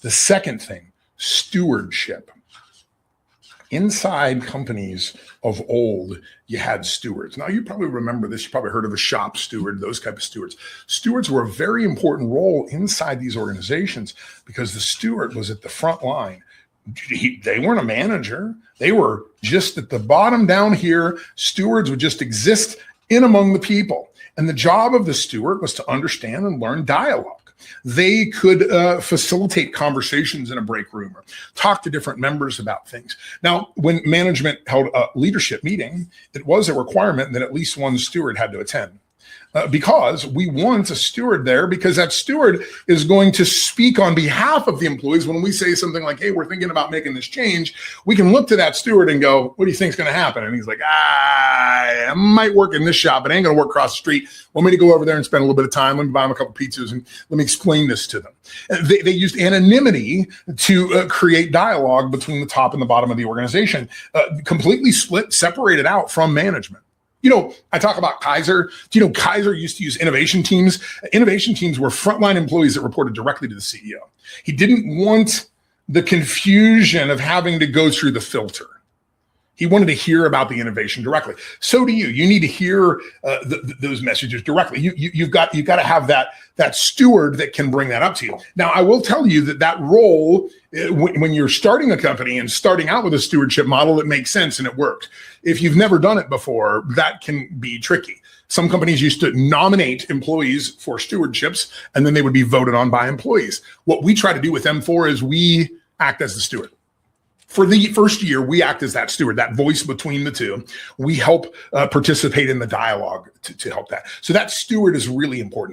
The second thing, stewardship. Inside companies of old, you had stewards. Now, you probably remember this. You probably heard of a shop steward, those type of stewards. Stewards were a very important role inside these organizations because the steward was at the front line. They weren't a manager. They were just at the bottom down here. Stewards would just exist in among the people. And the job of the steward was to understand and learn dialogue. They could facilitate conversations in a break room or talk to different members about things. Now, when management held a leadership meeting, it was a requirement that at least one steward had to attend. Because we want a steward there, because that steward is going to speak on behalf of the employees. When we say something like, hey, we're thinking about making this change, we can look to that steward and go, what do you think is going to happen? And he's like, I might work in this shop, but I ain't going to work across the street. Want me to go over there and spend a little bit of time? Let me buy them a couple pizzas and let me explain this to them. They used anonymity to create dialogue between the top and the bottom of the organization, completely separated out from management. You know, I talk about Kaiser. Do you know Kaiser used to use innovation teams? Innovation teams were frontline employees that reported directly to the CEO. He didn't want the confusion of having to go through the filter. He wanted to hear about the innovation directly. So do you. You need to hear those messages directly. You've got to have that steward that can bring that up to you. Now, I will tell you that role, when you're starting a company and starting out with a stewardship model, it makes sense and it worked. If you've never done it before, that can be tricky. Some companies used to nominate employees for stewardships, and then they would be voted on by employees. What we try to do with M4 is we act as the steward. For the first year, we act as that steward, that voice between the two. We help participate in the dialogue to help that. So that steward is really important.